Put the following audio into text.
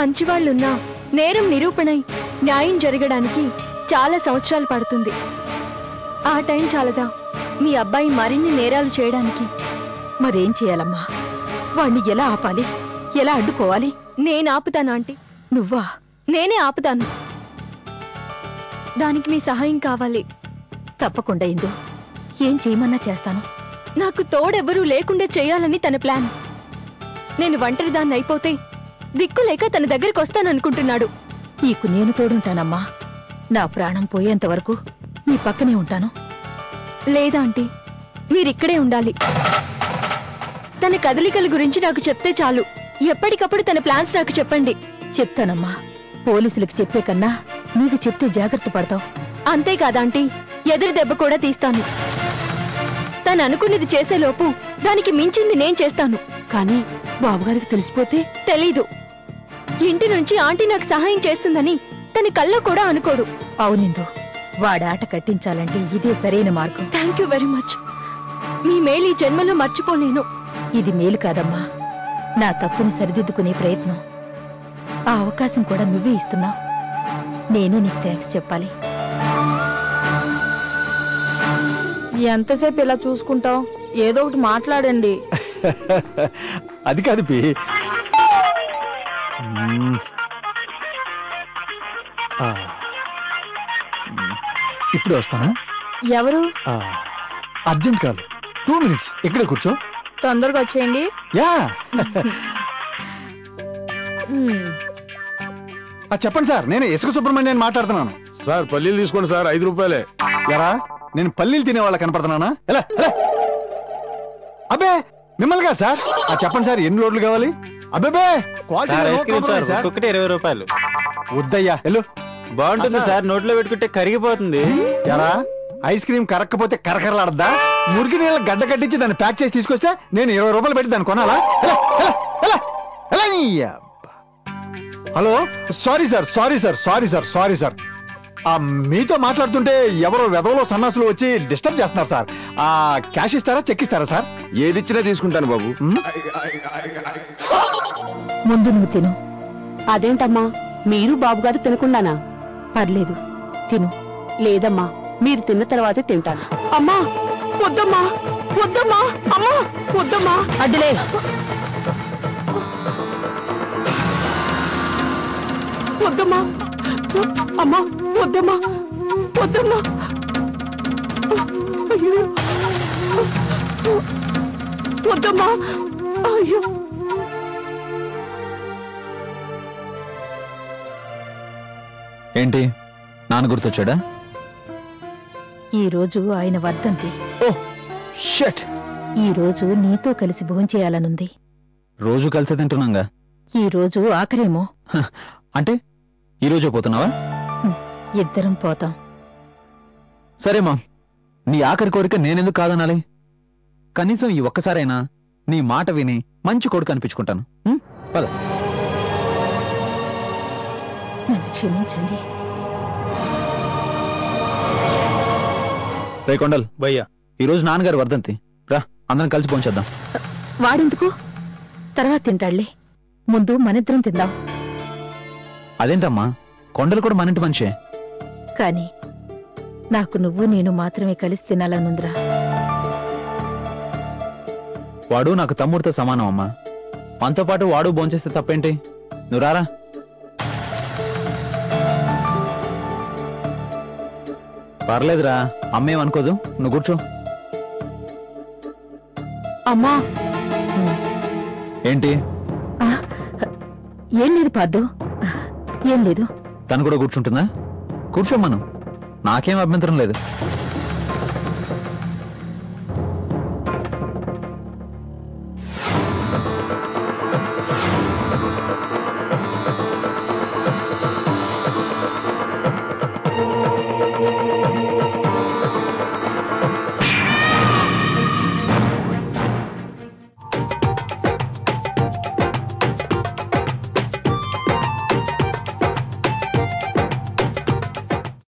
మంచివాళ్ళున్నా నేరం నిరూపణై న్యాయం జరగడానికి చాలా సంవత్సరాలు పడుతుంది. ఆ టైం చాలదా మీ అబ్బాయి మరిన్ని నేరాలు చేయడానికి? మరేం చేయాలమ్మా? వాణ్ణి ఎలా ఆపాలి, ఎలా అడ్డుకోవాలి? నేను ఆపుతాను ఆంటీ. నువ్వా? నేనే ఆపుతాను. దానికి మీ సహాయం కావాలి. తప్పకుండా ఇందు, ఏం చేయమన్నా చేస్తాను. నాకు తోడెవరూ లేకుండా చేయాలని తన ప్లాన్. నేను ఒంటరిదాన్ని అయిపోతే దిక్కులేక తన దగ్గరికి వస్తాననుకుంటున్నాడు. నీకు నేను తోడుంటానమ్మా. నా ప్రాణం పోయేంత వరకు నీ పక్కనే ఉంటాను. లేదా ఆంటీ, మీరిక్కడే ఉండాలి. తన కదలికల గురించి నాకు చెప్తే చాలు. ఎప్పటికప్పుడు తన ప్లాన్స్ నాకు చెప్పండి. చెప్తానమ్మా. పోలీసులకు చెప్పే కన్నా నీకు చెప్తే జాగ్రత్త పడతావు. అంతేకాదాంటీ, ఎదురు దెబ్బ కూడా తీస్తాను. తను అనుకున్నది చేసేలోపు దానికి మించింది నేను చేస్తాను. కానీ బాబుగారికి తెలిసిపోతే? తెలీదు. ఇంటి నుంచి ఆంటీ నాకు సహాయం చేస్తుందని తన కల్లో కూడా అనుకోడు. అవునిందు, వాడాట కట్టించాలంటే ఇదే సరైన మార్గం. Thank you very much. మీ మేలు ఈ జన్మలో మర్చిపోలేను. ఇది మేలు కాదమ్మా, నా తప్పుని సరిదిద్దుకునే ప్రయత్నం. ఆ అవకాశం కూడా నువ్వే ఇస్తున్నావు. నేను నీకు థ్యాంక్స్ చెప్పాలి. ఎంతసేపు ఇలా చూసుకుంటావు? ఏదో ఒకటి మాట్లాడండి. అది కాదు పి. ఇప్పుడు వస్తాను. ఎవరు? అర్జెంట్ కాదు, 2 minutes ఇక్కడే కూర్చో. తొందరగా వచ్చేయండి. యా చెప్పండి సార్, నేను ఇసుక సుబ్రహ్మణ్యాన్ని మాట్లాడుతున్నాను. సార్ పల్లీలు తీసుకోండి సార్, 5 రూపాయలే. ఎరా, నేను పల్లీలు తినే వాళ్ళ కనపడుతున్నానా? ఎలా? అబ్బే మిమ్మల్ని సార్. చెప్పండి సార్, ఎన్ని లోడ్లు కావాలి? అబ్బే ఒక్కొక్కటి 20 రూపాయలు. వద్దయ్యా, ఎల్లు. బాగుంటుంది సార్, నోట్లో పెట్టుకుంటే కరిగిపోతుంది. ఎరా, ఐస్ క్రీమ్ కరక్కపోతే కరకరలాడద్దా? మురికి నీళ్ళ గడ్డ కట్టించి దాన్ని ప్యాక్ చేసి తీసుకొస్తే నేను 20 రూపాయలు పెట్టి దాన్ని కొనాలా? Hello, sorry sir. మీతో మాట్లాడుతుంటే ఎవరో వెధవలో సన్నాసులు వచ్చి డిస్టర్బ్ చేస్తున్నారు సార్. క్యాష్ ఇస్తారా, చెక్ ఇస్తారా సార్? ఏది ఇచ్చినా తీసుకుంటాను బాబు. ముందు నువ్వు తిను. అదేంటమ్మా, మీరు బాబుగారు తినకుండానా? పర్లేదు, తిను. లేదమ్మా, మీరు తిన్న తర్వాతే తింటాను. అమ్మా వద్దమ్మా, వద్దమ్మా, అమ్మా వద్దమ్మా. అడ్డులే. వద్దమ్మా, అమ్మా వద్దమ్మా, వద్దమ్మా. అయ్యో వద్దమ్మా, అయ్యో. ఏంటి, నాన్న గుర్తొచ్చాడా? ఈ రోజు ఆయన వర్ధంతి. ఓహ్ షట్. ఈ రోజు నీతో కలిసి భోంచేయాలనుంది. రోజు కలిసి తింటున్నాగా. ఈ రోజు ఆఖరేమో. అంటే ఈ రోజే పోతున్నావా? ఇద్దరం పోతాం. సరే మా, నీ ఆఖరి కోరిక నేనెందుకు కాదనాలి? కనీసం ఈ ఒక్కసారైనా నీ మాట విని మంచి కొడుకు అనిపించుకుంటాను. పద. నన్ను క్షమించండి. రే కొండల్ భయ్యా, ఈరోజు నాన్నగారు వర్ధంతి. రా, అందరం కలిసి భోంచేద్దాం. వాడెందుకు? తర్వాత తింటాళ్లే. ముందు మనిద్దరం తిందాం. అదేంటమ్మా, కొండలు కూడా మనింటి మనిషే. కాని నాకు నువ్వు నేను మాత్రమే కలిసి తినాలనుందిరా. వాడు నాకు తమ్ముడితో సమానం అమ్మా. మనతో పాటు వాడు భోంచేస్తే తప్పేంటి? నువ్వు రారా. పర్లేదురా, అమ్మేమనుకోదు, నువ్వు కూర్చో. అమ్మా. ఏంటి? ఏం లేదు పార్దు, ఏం లేదు. తను కూడా కూర్చుంటుందా? కూర్చోమ్మను, నాకేం అభ్యంతరం లేదు.